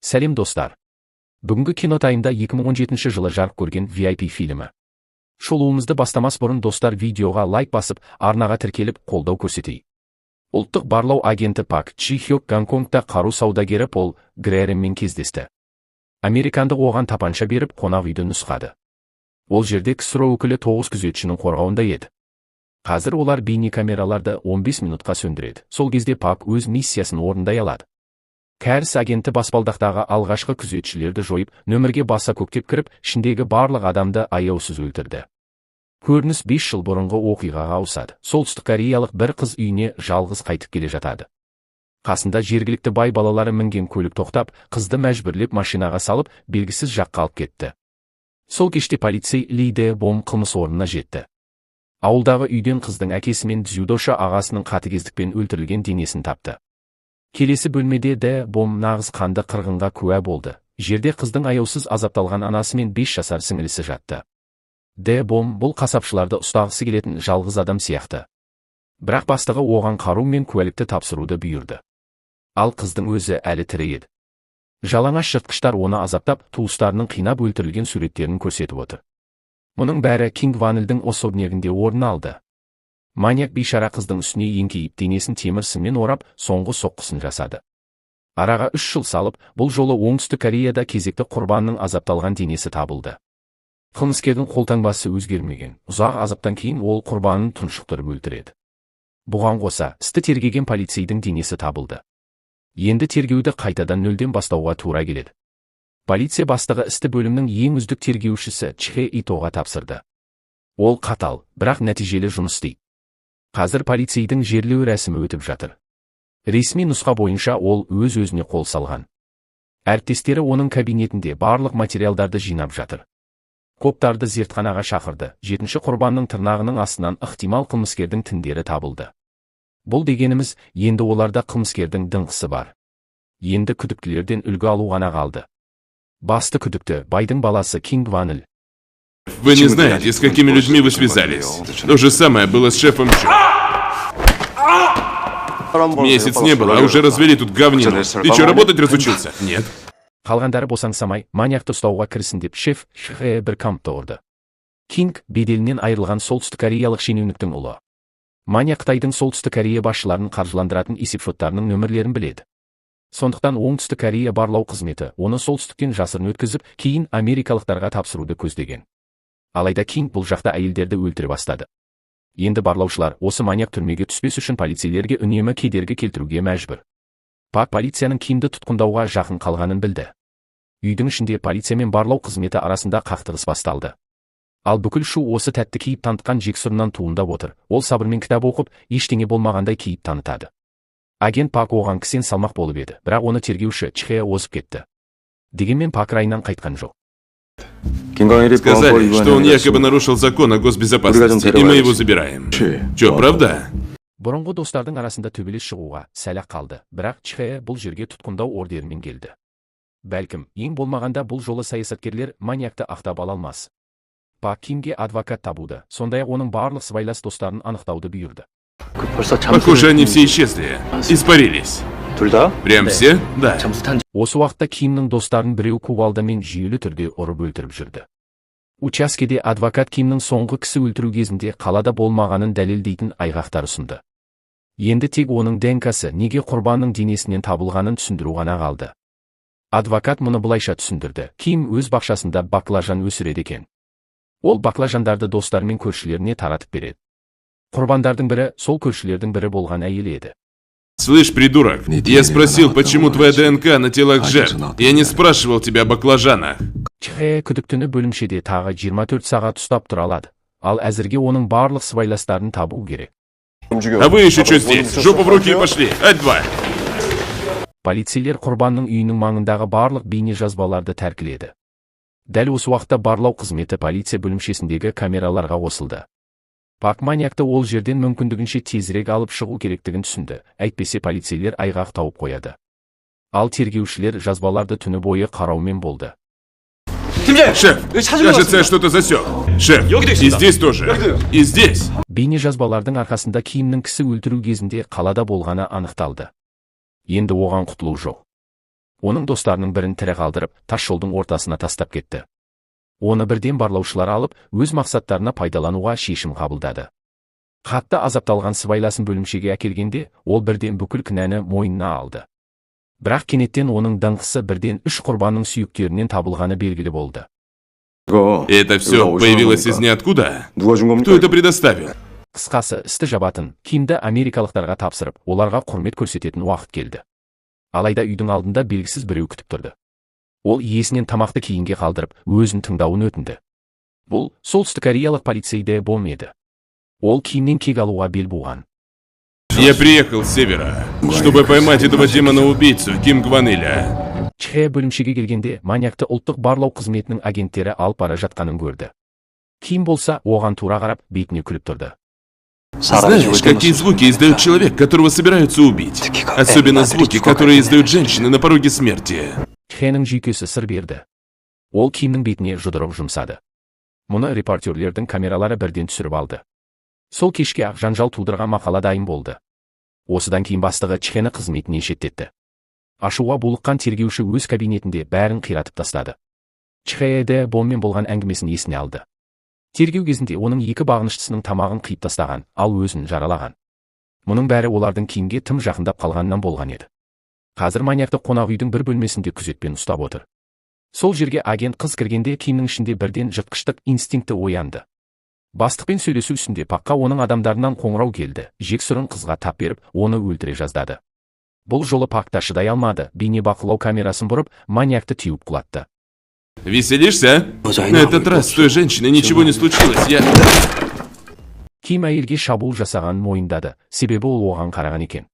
Сәлем достар. Бүгінгі кинотайымда 2017 жылы жарық көрген VIP фильмі. Шолуымызды бастамас бұрын достар видеоға лайк басып, арнаға тіркеліп қолдау көрсетейік. Ұлттық барлау агенті Пак Чжи Хёк Гонконгта қару саудагері Пол Грэрэммен кездесті. Американдық оған тапанша беріп, қонақ үйді нұсқады. Ол жерде КСРО өкілі 9 күзетшінің қорғауында еді. Қазір олар бейнекамераларды 15 минутқа сөндіреді. Сол кезде Пак өз миссиясын орындай алады. Кәріс агенті баспалдақтағы алғашқы күзетшілерді жойып, нөмірге баса көктеп кіріп, ішіндегі барлық адамды аяусыз өлтірді. Көрініс 5 жыл бұрынғы оқиғаға ауысады. Солтүстік кореялық бір қыз үйіне жалғыз қайтып келе жатады. Қасында жергілікті бай балалары мінген көлік тоқтап, қызды мәжбүрлеп машинаға салып, белгісіз жаққа алып кетті. Сол кеште полицей Ли Дэ Бом қылмыс орнына жетті. Ауылдағы үйден қыздың әкесі мен дзюдошы ағасының қатыгездікпен өлтірілген денесін тапты. Келесі бөлмеде Дэ Бом нағыз қанды қырғынға куә болды. Жерде қыздың аяусыз азапталған анасы мен 5 жасар сіңілісі жатты. Дэ Бом бұл қасапшыларды ұстағысы келетін жалғыз адам сияқты. Бірақ бастығы оған қару мен куәлікті тапсыруды бұйырды. Ал қыздың өзі әлі тірі еді. Жалаңаш жыртқыштар оны азаптап, туыстарының қинап өлтірілген суреттерін көрсетіп отыр. Мұның бәрі Кинг Ванильдің особнегінде орын алды. Маньяк бейшара қыздың үстіне еңкейіп, денесін темір сыммен орап, соңғы соққысын жасады. Араға 3 жыл салып, бұл жолы Оңтүстік Кореяда кезекті құрбанның азапталған денесі табылды. Қылмыскердің қолтаңбасы өзгермеген. Ұзақ азаптан кейін ол құрбанын тұншықтырып өлтіреді. Бұған қоса, істі тергеген полицейдің денесі табылды. Енді тергеуді қайтадан нөлден бастауға тура келеді. Полиция бастығы істі бөлімнің ең үздік тергеушісі Чхэ Итоға тапсырды. Ол қатал, бірақ нәтижелі жұмыс істейді. Қазір полицейдің жерлеу рәсімі өтіп жатыр. Ресми нұсқа бойынша ол өз-өзіне қол салған. Әріптестері оның кабинетінде барлық материалдарды жинап жатыр. Коптарды зертханаға шақырды. 7-ші құрбанның тырнағының астынан ықтимал қылмыскердің тіндері табылды. Бұл дегеніміз, енді оларда қылмыскердің дыңқысы бар. Енді күдіктілерден үлгі алу ғана қалды. Басты күдікті байдың баласы Кинг Ваниль. Вы не знаете, с какими людьми вы связались. То же самое было с шефом Чжи. Месяц не было, а уже развели тут говнину. Ты что, работать разучился? Нет. Қалғандары босаңсамай, маньякты ұстауға кірісін деп шеф Чхэ бір кампты ұрды. Кинг беделінен айырылған солтүстік кореялық шенеуніктің ұлы. Маньяк Қытайдың солтүстік Корея басшыларын қаржыландыратын есепшоттарының нөмірлерін біледі. Сондықтан Оңтүстік Корея барлау қызметі оны солтүстіктен жасырын өткізіп, кейін америкалықтарға тапсыруды көздеген. Алайда Кинг бұл жақта әйелдерді өлтіре бастады. Енді барлаушылар осы маньяк түрмеге түспес үшін полицейлерге үнемі кедергі келтіруге мәжбүр. Пак полицияның Кингді тұтқындауға жақын қалғанын білді. Үйдің ішінде полиция мен барлау қызметі арасында қақтығыс басталды. Ал бүкіл шу осы тәтті кейіп танытқан жексұрынан туындап отыр. Ол сабырмен кітап оқып, ештеңе болмағандай кейіп танытады. Агент Пак оған кісен салмақ болып еді, бірақ оны тергеуші Чхэ озып кетті. Дегенмен Пак райынан қайтқан жоқ. Сказали, что он якобы нарушил закон о госбезопасности, и мы его забираем. Чё, правда? Бұрынғы достардың арасында төбелес шығуға сәл-ақ қалды, бірақ Чхэ бұл жерге тұтқындау ордерімен келді. Бәлкім, ең болмағанда бұл жолы саясаткерлер маньякты ақтап ала алмас. Пак Кингге адвокат табуды, сондай-ақ оның барлық сыбайлас достарын анықтауды бұйырды. Похоже, они все исчезли, испарились. Прям все? Да. Осы уақытта Кимнің достарын біреу кувалдамен жүйелі түрде ұрып өлтіріп жүрді. Учаскеде адвокат Кимнің соңғы кісі өлтіру кезінде қалада болмағанын дәлелдейтін айғақтар ұсынды. Енді тек оның ДНК-сы неге құрбанның денесінен табылғанын түсіндіру ғана қалды. Адвокат мұны былайша түсіндірді. Ким өз бақшасында баклажан өсіреді екен. Ол баклажандарды достары мен көршілеріне таратып береді. Құрбандардың бірі сол көршілердің бірі болған әйелі еді. Слышь, придурок, я спросил, почему твоя ДНК на телах жертв. Я не спрашивал тебя о баклажанах. Чхэ күдіктіні бөлімшеде тағы 24 сағат ұстап тұра алады. Ал әзірге оның барлық сыбайластарын табу керек. А вы еще что здесь? Жопу в руки и пошли. Ать-два. Полицейлер құрбанның үйінің маңындағы барлық бейне жазбаларды тәркіледі. Дәл осы уақытта барлау қызметі полиция бөлімшесіндегі камераларға қосылды. Пак маньякты ол жерден мүмкіндігінше тезірек алып шығу керектігін түсінді, әйтпесе полицейлер айғақ тауып қояды. Ал тергеушілер жазбаларды түні бойы қараумен болды. Шеф, кажется, я что-то засек. Шеф, и здесь тоже. И здесь. Бейне жазбалардың арқасында Кимнің кісі өлтіру кезінде қалада болғаны анықталды. Енді оған құтылу жоқ. Оның достарының бірін тірі қалдырып, тас жолдың ортасына тастап кетті. Оны бірден барлаушылар алып, өз мақсаттарына пайдалануға шешім қабылдады. Қатты азапталған сыбайласын бөлімшеге әкелгенде, ол бірден бүкіл кінәні мойнына алды. Бірақ кенеттен оның даңқысы бірден 3 құрбанның сүйектерінен табылғаны белгілі болды. Это все появилось из ниоткуда? Кто это предоставил? Қысқасы, істі жабатын, Кимді америкалықтарға тапсырып, оларға құрмет көрсететін уақыт келді. Алайда үйдің алдында белгісіз біреу күтіп тұрды. Ол иесінен тамақты кейінге қалдырып, өзін тыңдауын өтінді. Бұл солтүстік кореялық полицейде болмады. Ол Кимнен кек алуға бел буған. Я приехал с севера, чтобы поймать этого демона-убийцу, Ким Кван Иля. Чхэ бөлімшеге келгенде, маньякты ұлттық барлау қызметінің агенттері алып бара жатқанын көрді. Ким болса, оған тура қарап, бетіне күліп тұрды. Знаешь, какие звуки издает человек, которого собираются убить? Особенно звуки, которые издают женщины на пороге смерти. Чхэның жүйкесі сыр берді. Ол Кимнің бетіне жұдырық жұмсады. Мұны репортерлердің камералары бірден түсіріп алды. Сол кешке ақ жанжал тудырған мақала дайын болды. Осыдан кейін бастығы Чхэні қызметіне шеттетті. Ашуға булыққан тергеуші өз кабинетінде бәрін қиратып тастады. Чхэ боммен болған әңгімесін есіне алды. Тергеу кезінде оның 2 бағыныштысының тамағын қиып тастаған, ал өзін жаралаған. Мұның бәрі олардың Кимге тым жақындап қалғаннан болған еді. Қазір маньякты қонақ үйдің бір бөлмесінде күзетпен ұстап отыр. Сол жерге агент қыз кіргенде Кимнің ішінде бірден жыртқыштық инстинкті оянды. Бастықпен сөйлесу үстінде Паққа оның адамдарынан қоңырау келді. Жексұрын қызға тап беріп, оны өлтіре жаздады. Бұл жолы Пақ та шыдай алмады, бейнебақылау камерасын бұрып, маньякты теуіп құлатты. Веселишься? На этот раз с той женщиной ничего не случилось, я... Ким әйелге шабуыл жасаған мойындады, себебі ол оған қараған екен.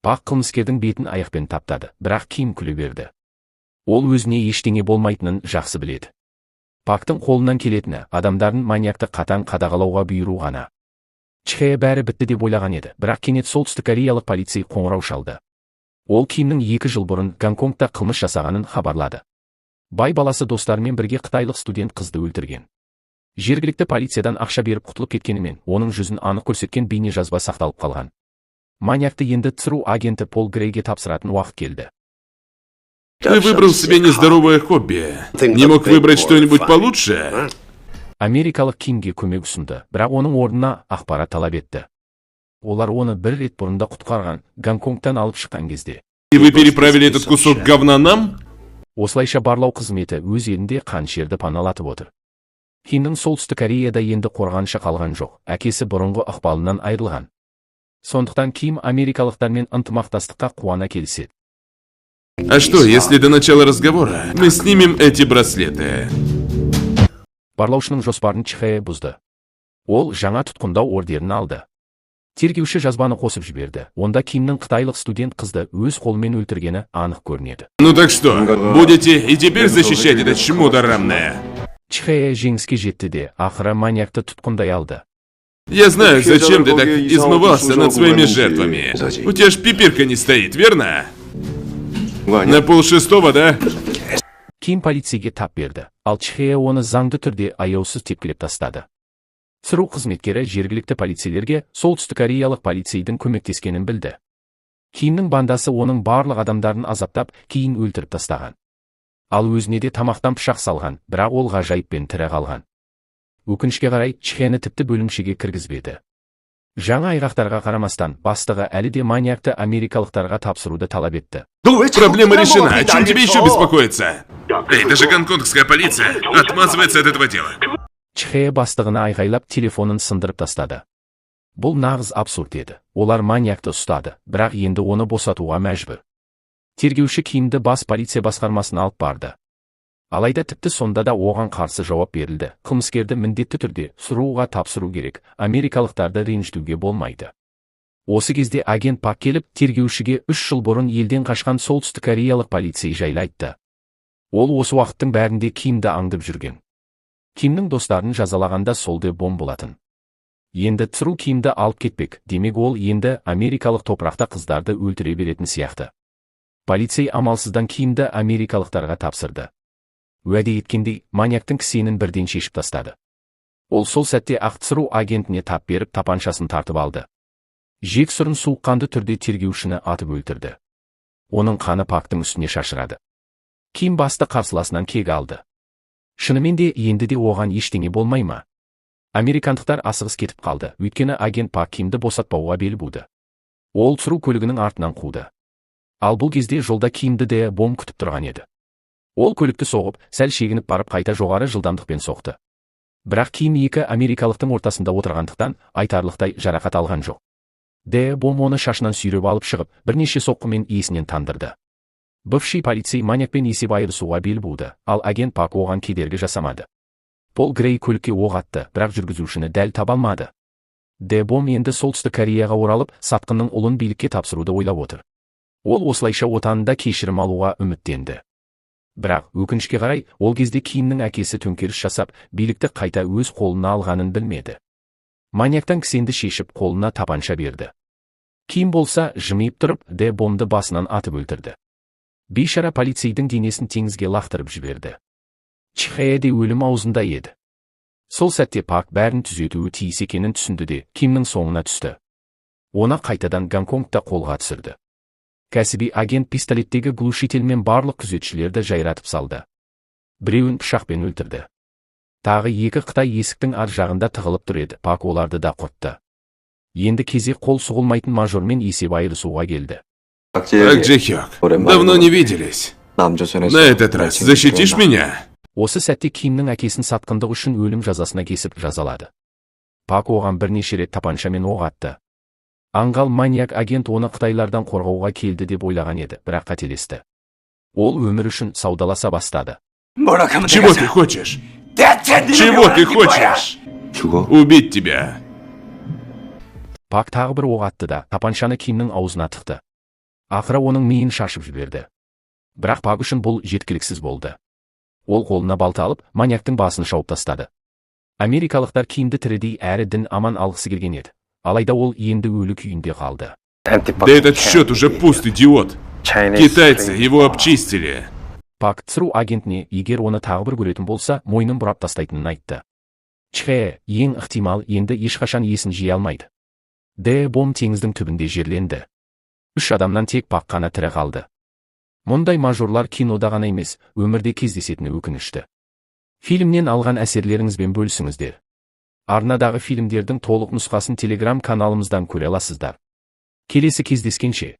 Пақ қылмыскердің бетін аяқпен таптады, бірақ Ким күле берді. Ол өзіне ештеңе болмайтынын жақсы біледі. Пақтың қолынан келетіні адамдарын маньякты қатаң қадағалауға бұйыру ғана. Чхэ бәрі бітті деп ойлаған еді, бірақ кенет солтүстік кореялық полицей қоңырау шалды. Ол Кимнің 2 жыл бұрын Гонконгта қылмыс жасағанын хабарлады. Бай баласы достарымен бірге қытайлық студент қызды өлтірген. Жергілікті полициядан ақша беріп құтылып кеткенімен, оның жүзін анық көрсеткен бейне жазба сақталып қалған. Маньякты енді ЦРУ агенті Пол Грейге тапсыратын уақыт келді. Ты выбрал себе нездоровое хобби. Не мог выбрать что-нибудь получше? Америкалық Кимге көмек ұсынды, бірақ оның орнына ақпарат талап етті. Олар оны бір рет бұрында құтқарған, Гонконгтан алып шыққан кезде. И вы переправили этот кусок говна нам? Осылайша барлау қызметі өз елінде қаншерді паналатып отыр. Кимнің солтүстік Кореяда енді қорғанышы қалған жоқ, әкесі бұрынғы ықпалынан айырылған. Сондықтан Ким америкалықтармен ынтымақтастыққа қуана келіседі. А что, если до начала разговора мы снимем эти браслеты? Барлаушының жоспарын Чхэ бұзды. Ол жаңа тұтқындау ордерін алды. Тергеуші жазбаны қосып жіберді. Онда Кимнің қытайлық студент қызды өз қолымен өлтіргені анық көрінеді. Ну так что, будете и теперь защищать это чмо дарамное? Чхэ жеңіске жетті де, ақыры маньякты тұтқындай алды. Я знаю, зачем ты так измывался над своими жертвами. У тебя ж пипирка не стоит, верно? На 5:30, да? Ким полицейге тап берді, ал Чхэ оны заңды түрде аяусыз тепкілеп тастады. ЦРУ қызметкері жергілікті полицейлерге солтүстік кореялық полицейдің көмектескенін білді. Кимнің бандасы оның барлық адамдарын азаптап, кейін өлтіріп тастаған. Ал өзіне де тамақтан пышақ салған, бірақ ол ғажайыппен тірі қалған. Өкінішке қарай, Чхэні тіпті бөлімшеге кіргізбеді. Жаңа айғақтарға қарамастан, бастығы әлі де маньякты америкалықтарға тапсыруды талап етті. Проблема решена, о чем тебе еще беспокоиться? Эй, даже гонконгская полиция отмазывается от этого дела. Чхэ бастығына айғайлап телефонын сындырып тастады. Бұл нағыз абсурд еді. Олар маньякты ұстады, бірақ енді оны босатуға мәжбүр. Тергеуші Кимді бас полиция басқармасына алып барды. Алайда тіпті сонда да оған қарсы жауап берілді. Қылмыскерді міндетті түрде ЦРУға тапсыру керек, америкалықтарды ренжітуге болмайды. Осы кезде агент Пак келіп, тергеушіге 3 жыл бұрын елден қашқан солтүстік кореялық полицей жайлы айтты. Ол осы уақыттың бәрінде Кимді аңдып жүрген. Кимнің достарын жазалағанда сол бом болатын. Енді ЦРУ Кимді алып кетпек, демек ол енді америкалық топырақта қыздарды өлтіре беретін сияқты. Полицей амалсыздан Кимді америкалықтарға тапсырды. Уәде еткендей, маньяктың кісенін бірден шешіп тастады. Ол сол сәтте ақ ЦРУ агентіне тап беріп тапаншасын тартып алды. Жексұрын суыққанды түрде тергеушіні атып өлтірді. Оның қаны Пактың үстіне шашырады. Ким басты қарсыласынан кек алды. Шынымен де енді де оған ештеңе болмай ма? Американдықтар асығыс кетіп қалды, өйткені агент Пак Кимді босатпауға бел буды. Ол түсіру көлігінің артынан қуды. Ал бұл кезде жолда Кимді де бом күтіп тұрған еді. Ол көлікті соғып, сәл шегініп барып қайта жоғары жылдамдықпен соқты. Бірақ Ким екі америкалықтың ортасында отырғандықтан айтарлықтай жарақат алған жоқ. Бом оны шашынан сүйреп алып шығып, бірнеше соққымен есінен тандырды. Бывший полицей маньякпен есеп айырысуға бел буды, ал агент Пак оған кедергі жасамады. Пол Грей көлікке оқ атты, бірақ жүргізушіні дәл таба алмады. Бом енді Солтүстік Кореяға оралып, сатқынның ұлын билікке тапсыруды ойлап отыр. Ол осылайша отанында кешірім алуға үміттенді. Бірақ өкінішке қарай, ол кезде Кимнің әкесі төңкеріс жасап, билікті қайта өз қолына алғанын білмеді. Маньяктан кісенді шешіп, қолына тапанша берді. Ким болса, жымиып тұрып, бомды басынан атып өлтірді. Бейшара полицейдің денесін теңізге лақтырып жіберді. Чхэ де өлім аузында еді. Сол сәтте Пак бәрін түзетуі тиіс екенін түсінді де Кимнің соңына түсті. Оны қайтадан Гонконгта қолға түсірді. Кәсіби агент пистолеттегі глушительмен барлық күзетшілерді жайратып салды. Біреуін пышақпен өлтірді. Тағы екі Қытай есіктің ар жағында тығылып тұр еді, Пак оларды да құртты. Енді кезек қол сұғылмайтын мажормен есеп айырысуға келді. Так, Джехёк, давно не виделись. На этот раз защитишь меня? Осы сәтте Кимнің әкесін сатқындық үшін өлім жазасына кесіп жазалады. Пак оған бірнеше рет тапаншамен оқ атты. Аңғал маньяк агент оны қытайлардан қорғауға келді деп ойлаған еді, бірақ қателесті. Ол өмір үшін саудаласа бастады. Чего ты хочешь? Чего ты хочешь? Убить тебя. Пак тағы бір оқ атты да, тапаншаны Кимнің аузына тықты. Ақыры оның миын шашып жіберді. Бірақ Пак үшін бұл жеткіліксіз болды. Ол қолына балта алып, маньяктың басын шауып тастады. Америкалықтар Кимді тірідей әрі дін аман алғысы келген еді. Алайда ол енді өлі күйінде қалды. Да этот счет уже пуст, идиот. Китайцы его обчистили. Пак ЦРУ агентіне, егер оны тағы бір көретін болса, мойнын бұрап тастайтынын айтты. Чхэ, ең ықтимал, енді ешқашан есін жия алмайды. Бом теңіздің түбінде жерленді. 3 адамнан тек Пак қана тірі қалды. Мұндай мажорлар кинода ғана емес, өмірде кездесетіні өкінішті. Фильмнен алған әсерлеріңізбен бөлісіңіздер. Арнадағы фильмдердің толық нұсқасын Telegram каналымыздан көре аласыздар. Келесі кездескенше.